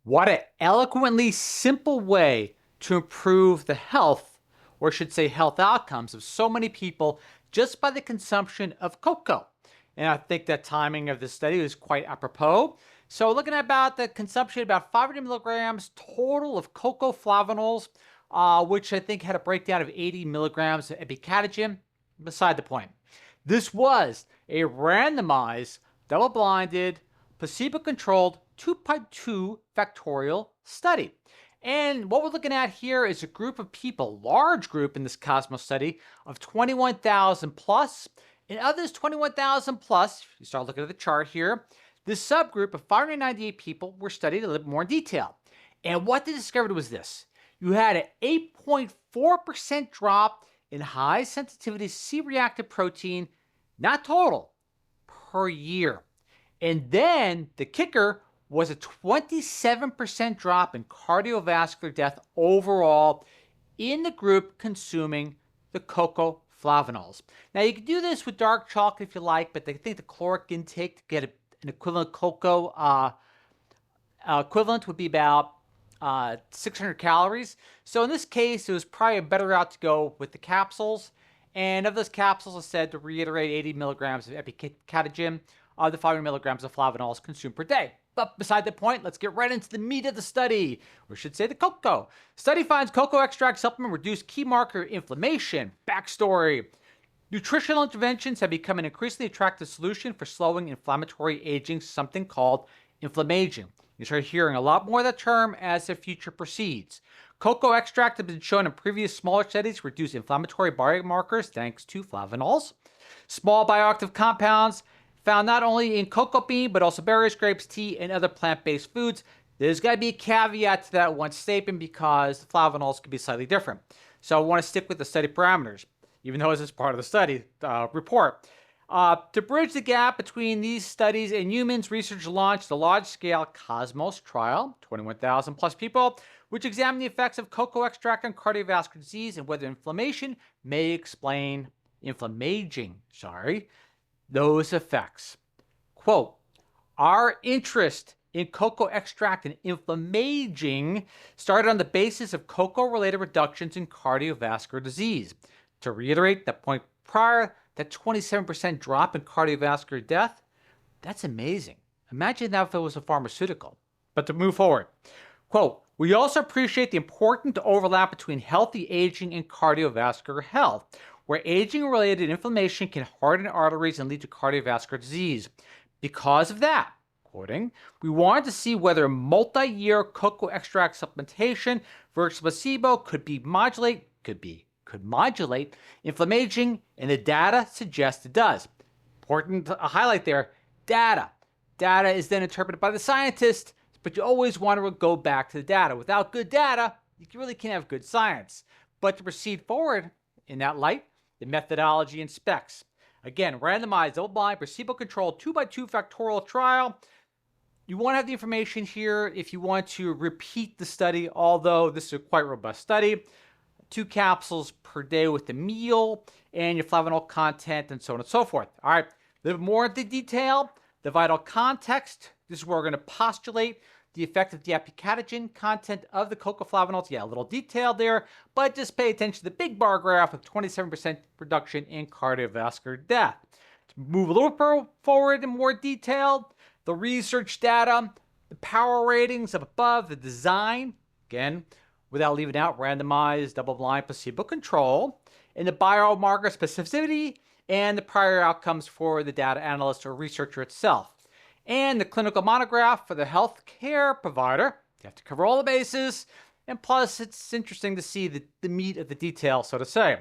What an eloquently simple way to improve the health, or I should say health outcomes, of so many people just by the consumption of cocoa. And I think that timing of this study is quite apropos. So looking at about the consumption, about 500 milligrams total of cocoa flavanols, which I think had a breakdown of 80 milligrams of epicatogen. Beside the point. This was a randomized, double-blinded, placebo-controlled 2.2 factorial study. And what we're looking at here is a group of people, large group in this Cosmos study of 21,000 plus. And of this 21,000 plus, if you start looking at the chart here, this subgroup of 598 people were studied a little more in detail. And what they discovered was this. You had an 8.4% drop in high sensitivity C-reactive protein, not total, per year. And then the kicker was a 27% drop in cardiovascular death overall in the group consuming the cocoa flavanols. Now, you can do this with dark chocolate if you like, but I think the caloric intake to get an equivalent cocoa equivalent would be about 600 calories. So in this case, it was probably a better route to go with the capsules. And of those capsules, I said to reiterate 80 milligrams of epicatogen, the 500 milligrams of flavanols consumed per day. But beside the point, let's get right into the meat of the study, or I should say the cocoa. Study finds cocoa extract supplement reduced key marker inflammation. Backstory. Nutritional interventions have become an increasingly attractive solution for slowing inflammatory aging, something called inflammaging. You start hearing a lot more of that term as the future proceeds. Cocoa extract has been shown in previous smaller studies to reduce inflammatory biomarkers thanks to flavanols. Small bioactive compounds found not only in cocoa bean, but also berries, grapes, tea, and other plant-based foods. There's got to be a caveat to that one statement because the flavanols can be slightly different. So I want to stick with the study parameters, even though this is part of the study report. To bridge the gap between these studies and humans, researchers launched the large-scale Cosmos trial, 21,000 plus people, which examined the effects of cocoa extract on cardiovascular disease and whether inflammaging may explain those effects. Quote, our interest in cocoa extract and inflammaging started on the basis of cocoa-related reductions in cardiovascular disease. To reiterate that point prior, that 27% drop in cardiovascular death, that's amazing. Imagine that if it was a pharmaceutical. But to move forward, quote, we also appreciate the important overlap between healthy aging and cardiovascular health, where aging-related inflammation can harden arteries and lead to cardiovascular disease. Because of that, quoting, we wanted to see whether multi-year cocoa extract supplementation versus placebo could modulate inflammaging, and the data suggests it does. Important to highlight there, data. Data is then interpreted by the scientist, but you always want to go back to the data. Without good data, you really can't have good science. But to proceed forward in that light, the methodology and specs. Again, randomized, double-blind, placebo-controlled 2x2 factorial trial. You want to have the information here if you want to repeat the study, although this is a quite robust study. 2 capsules per day with the meal and your flavanol content and so on and so forth. All right, a little more into detail. The vital context. This is where we're going to postulate the effect of the epicatogen content of the cocoa flavanols. Yeah, a little detail there, but just pay attention to the big bar graph of 27% reduction in cardiovascular death. To move a little forward in more detail, the research data, the power ratings up above, the design, again, without leaving out randomized, double-blind, placebo control, and the biomarker specificity and the prior outcomes for the data analyst or researcher itself. And the clinical monograph for the healthcare provider. You have to cover all the bases. And plus, it's interesting to see the meat of the detail, so to say.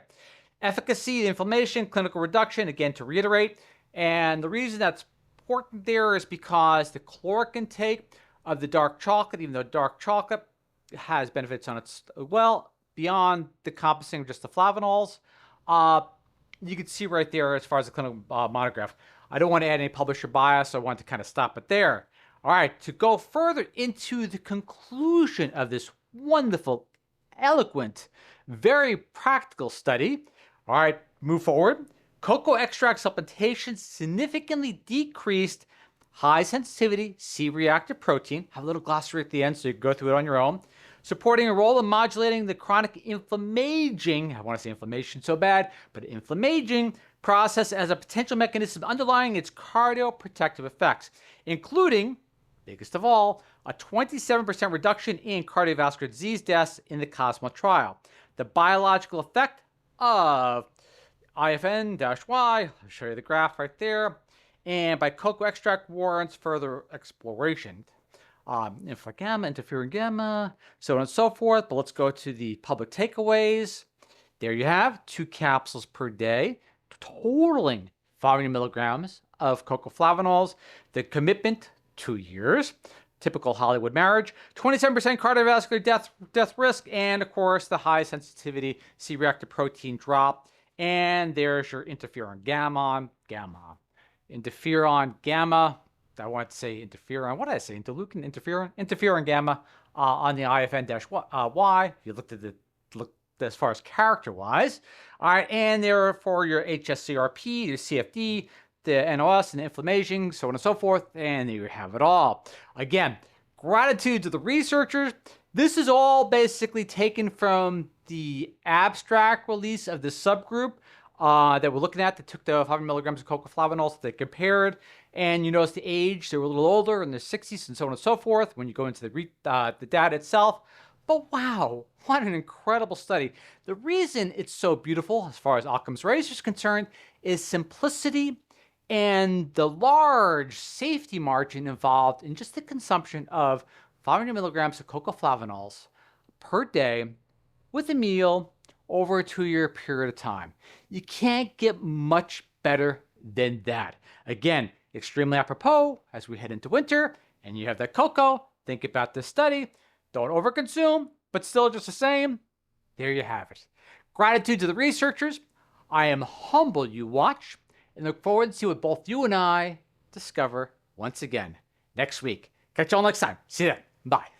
Efficacy, inflammation, clinical reduction, again, to reiterate. And the reason that's important there is because the caloric intake of the dark chocolate, even though dark chocolate has benefits on its well beyond the encompassing of just the flavanols, you can see right there as far as the clinical monograph. I don't want to add any publisher bias, so I want to kind of stop it there. All right, to go further into the conclusion of this wonderful, eloquent, very practical study. All right, move forward. Cocoa extract supplementation significantly decreased high sensitivity C-reactive protein. Have a little glossary at the end so you can go through it on your own. Supporting a role in modulating the chronic inflammaging, I want to say inflammation so bad, but inflammaging process as a potential mechanism underlying its cardioprotective effects, including, biggest of all, a 27% reduction in cardiovascular disease deaths in the Cosmo trial. The biological effect of IFN-Y, I'll show you the graph right there, and by cocoa extract warrants further exploration. Inflammaging, interferon-gamma, so on and so forth. But let's go to the public takeaways. There you have 2 capsules per day, totaling 500 milligrams of cocoa flavanols. The commitment, 2 years. Typical Hollywood marriage. 27% cardiovascular death risk, and of course the high sensitivity C-reactive protein drop. And there's your interferon-gamma. Interferon-gamma. I want to say interferon. What did I say? Interleukin, interferon-gamma on the IFN-Y. If you looked at look as far as character-wise. All right, and there for your hsCRP, your CFD, the NOS, and the Inflammaging, so on and so forth, and there you have it all. Again, gratitude to the researchers. This is all basically taken from the abstract release of the subgroup that we're looking at that took the 500 milligrams of cocoa flavanols. They compared, and you notice the age, they were a little older in their 60s and so on and so forth when you go into the data itself. But wow, what an incredible study. The reason it's so beautiful as far as Occam's razor is concerned is simplicity and the large safety margin involved in just the consumption of 500 milligrams of cocoa flavanols per day with a meal over a 2-year period of time. You can't get much better than that. Again, extremely apropos as we head into winter and you have that cocoa. Think about this study. Don't overconsume, but still just the same. There you have it. Gratitude to the researchers. I am humbled you watch and look forward to see what both you and I discover once again next week. Catch you all next time. See you then. Bye.